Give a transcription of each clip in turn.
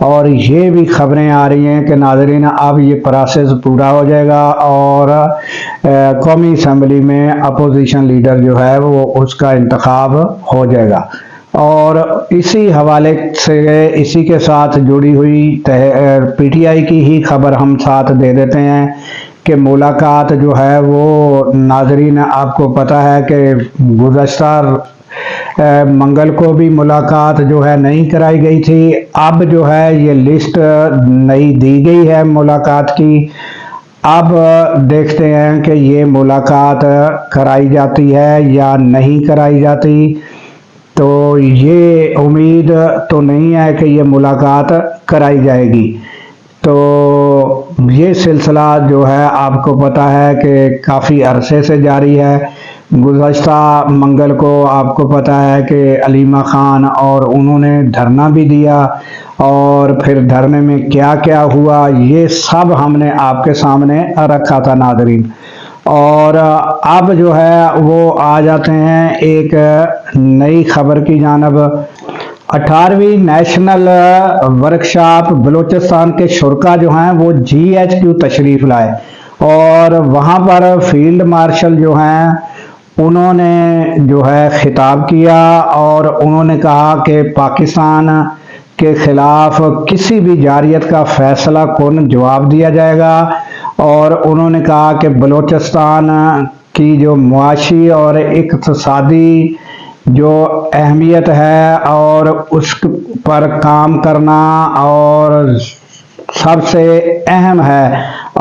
اور یہ بھی خبریں آ رہی ہیں کہ ناظرین اب یہ پروسیس پورا ہو جائے گا اور قومی اسمبلی میں اپوزیشن لیڈر جو ہے وہ اس کا انتخاب ہو جائے گا۔ اور اسی حوالے سے اسی کے ساتھ جڑی ہوئی پی ٹی آئی کی ہی خبر ہم ساتھ دے دیتے ہیں کہ ملاقات جو ہے وہ ناظرین آپ کو پتہ ہے کہ گزشتہ منگل کو بھی ملاقات جو ہے نہیں کرائی گئی تھی۔ اب جو ہے یہ لسٹ نئی دی گئی ہے ملاقات کی۔ اب دیکھتے ہیں کہ یہ ملاقات کرائی جاتی ہے یا نہیں کرائی جاتی۔ تو یہ امید تو نہیں ہے کہ یہ ملاقات کرائی جائے گی۔ تو یہ سلسلہ جو ہے آپ کو پتہ ہے کہ کافی عرصے سے جاری ہے۔ گزشتہ منگل کو آپ کو پتہ ہے کہ علیمہ خان اور انہوں نے دھرنا بھی دیا، اور پھر دھرنے میں کیا کیا ہوا یہ سب ہم نے آپ کے سامنے رکھا تھا ناظرین۔ اور اب جو ہے وہ آ جاتے ہیں ایک نئی خبر کی جانب۔ 18ویں نیشنل ورکشاپ بلوچستان کے شرکا جو ہیں وہ GHQ تشریف لائے، اور وہاں پر فیلڈ مارشل جو ہیں انہوں نے جو ہے خطاب کیا، اور انہوں نے کہا کہ پاکستان کے خلاف کسی بھی جارحیت کا فیصلہ کن جواب دیا جائے گا۔ اور انہوں نے کہا کہ بلوچستان کی جو معاشی اور اقتصادی جو اہمیت ہے اور اس پر کام کرنا اور سب سے اہم ہے،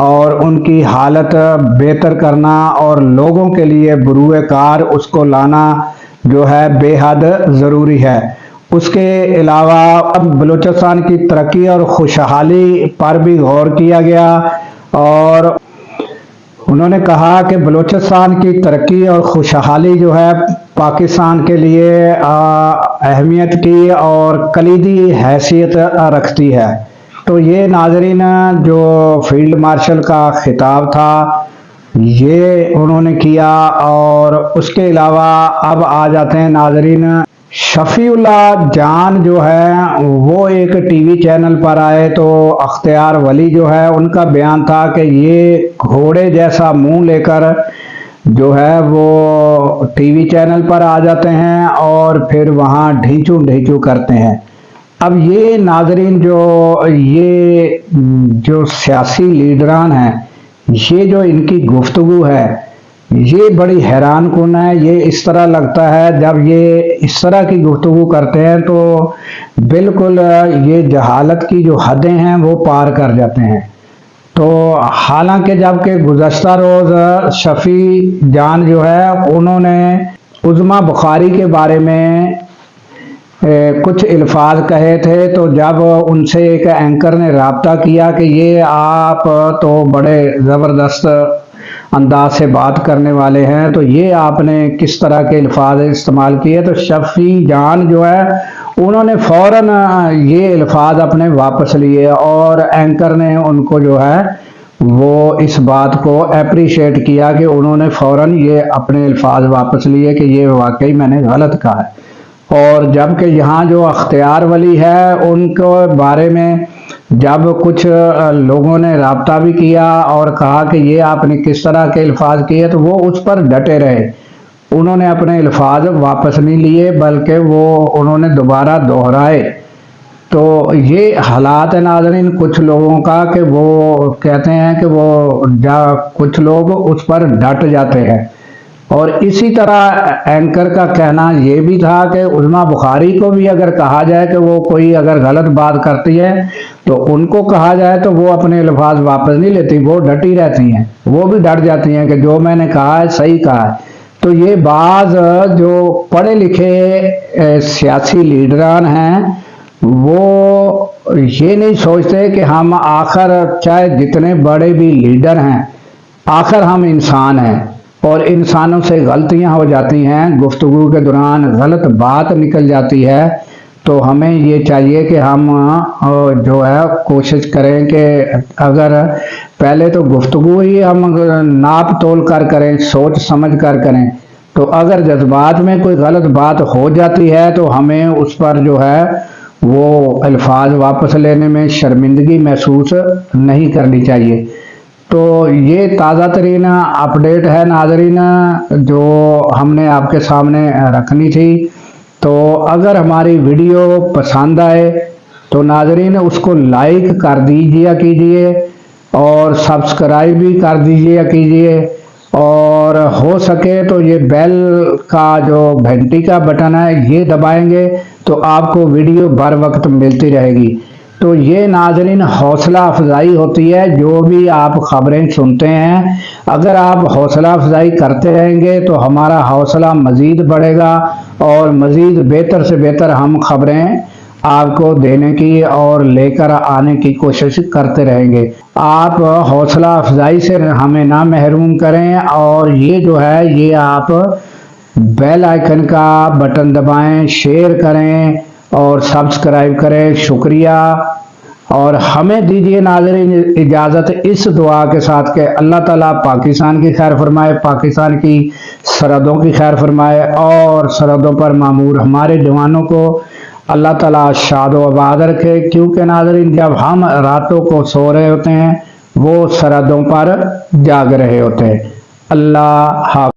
اور ان کی حالت بہتر کرنا اور لوگوں کے لیے بروئے کار اس کو لانا جو ہے بے حد ضروری ہے۔ اس کے علاوہ بلوچستان کی ترقی اور خوشحالی پر بھی غور کیا گیا، اور انہوں نے کہا کہ بلوچستان کی ترقی اور خوشحالی جو ہے پاکستان کے لیے اہمیت کی اور کلیدی حیثیت رکھتی ہے۔ تو یہ ناظرین جو فیلڈ مارشل کا خطاب تھا یہ انہوں نے کیا۔ اور اس کے علاوہ اب آ جاتے ہیں ناظرین، شفیع اللہ جان جو ہے وہ ایک ٹی وی چینل پر آئے، تو اختیار ولی جو ہے ان کا بیان تھا کہ یہ گھوڑے جیسا منہ لے کر جو ہے وہ ٹی وی چینل پر آ جاتے ہیں اور پھر وہاں ڈھیچو ڈھیچو کرتے ہیں۔ اب یہ ناظرین یہ جو سیاسی لیڈران ہیں، یہ جو ان کی گفتگو ہے یہ بڑی حیران کن ہے۔ یہ اس طرح لگتا ہے جب یہ اس طرح کی گفتگو کرتے ہیں تو بالکل یہ جہالت کی جو حدیں ہیں وہ پار کر جاتے ہیں۔ تو حالانکہ جب کہ گزشتہ روز شفیع جان جو ہے انہوں نے عظمیٰ بخاری کے بارے میں کچھ الفاظ کہے تھے، تو جب ان سے ایک اینکر نے رابطہ کیا کہ یہ آپ تو بڑے زبردست انداز سے بات کرنے والے ہیں، تو یہ آپ نے کس طرح کے الفاظ استعمال کیے، تو شفیع جان جو ہے انہوں نے فوراً یہ الفاظ اپنے واپس لیے، اور اینکر نے ان کو جو ہے وہ اس بات کو اپریشیٹ کیا کہ انہوں نے فوراً یہ اپنے الفاظ واپس لیے کہ یہ واقعی میں نے غلط کہا ہے۔ اور جبکہ یہاں جو اختیار ولی ہے ان کے بارے میں جب کچھ لوگوں نے رابطہ بھی کیا اور کہا کہ یہ آپ نے کس طرح کے الفاظ کیے، تو وہ اس پر ڈٹے رہے، انہوں نے اپنے الفاظ واپس نہیں لیے بلکہ وہ انہوں نے دوبارہ دہرائے۔ تو یہ حالات ہے ناظرین کچھ لوگوں کا کہ وہ کہتے ہیں کہ وہ کچھ لوگ اس پر ڈٹ جاتے ہیں۔ اور اسی طرح اینکر کا کہنا یہ بھی تھا کہ عظمیٰ بخاری کو بھی اگر کہا جائے کہ وہ کوئی اگر غلط بات کرتی ہے تو ان کو کہا جائے تو وہ اپنے الفاظ واپس نہیں لیتی، وہ ڈٹی رہتی ہیں، وہ بھی ڈٹ جاتی ہیں کہ جو میں نے کہا ہے صحیح کہا ہے۔ تو یہ بعض جو پڑھے لکھے سیاسی لیڈران ہیں وہ یہ نہیں سوچتے کہ ہم آخر چاہے جتنے بڑے بھی لیڈر ہیں آخر ہم انسان ہیں، اور انسانوں سے غلطیاں ہو جاتی ہیں، گفتگو کے دوران غلط بات نکل جاتی ہے۔ تو ہمیں یہ چاہیے کہ ہم جو ہے کوشش کریں کہ اگر پہلے تو گفتگو ہی ہم ناپ تول کر کریں، سوچ سمجھ کر کریں، تو اگر جذبات میں کوئی غلط بات ہو جاتی ہے تو ہمیں اس پر جو ہے وہ الفاظ واپس لینے میں شرمندگی محسوس نہیں کرنی چاہیے۔ تو یہ تازہ ترین اپڈیٹ ہے ناظرین جو ہم نے آپ کے سامنے رکھنی تھی۔ تو اگر ہماری ویڈیو پسند آئے تو ناظرین اس کو لائک کر دیجیے کیجیے اور سبسکرائب بھی کر دیجیے کیجیے، اور ہو سکے تو یہ بیل کا جو گھنٹی کا بٹن ہے یہ دبائیں گے تو آپ کو ویڈیو بر وقت ملتی رہے گی۔ تو یہ ناظرین حوصلہ افزائی ہوتی ہے، جو بھی آپ خبریں سنتے ہیں اگر آپ حوصلہ افزائی کرتے رہیں گے تو ہمارا حوصلہ مزید بڑھے گا اور مزید بہتر سے بہتر ہم خبریں آپ کو دینے کی اور لے کر آنے کی کوشش کرتے رہیں گے۔ آپ حوصلہ افزائی سے ہمیں نہ محروم کریں، اور یہ جو ہے یہ آپ بیل آئیکن کا بٹن دبائیں، شیئر کریں اور سبسکرائب کریں۔ شکریہ، اور ہمیں دیجیے ناظرین اجازت اس دعا کے ساتھ کہ اللہ تعالیٰ پاکستان کی خیر فرمائے، پاکستان کی سرحدوں کی خیر فرمائے، اور سرحدوں پر مامور ہمارے جوانوں کو اللہ تعالیٰ شاد و آباد رکھے، کیونکہ ناظرین جب ہم راتوں کو سو رہے ہوتے ہیں وہ سرحدوں پر جاگ رہے ہوتے ہیں۔ اللہ حافظ۔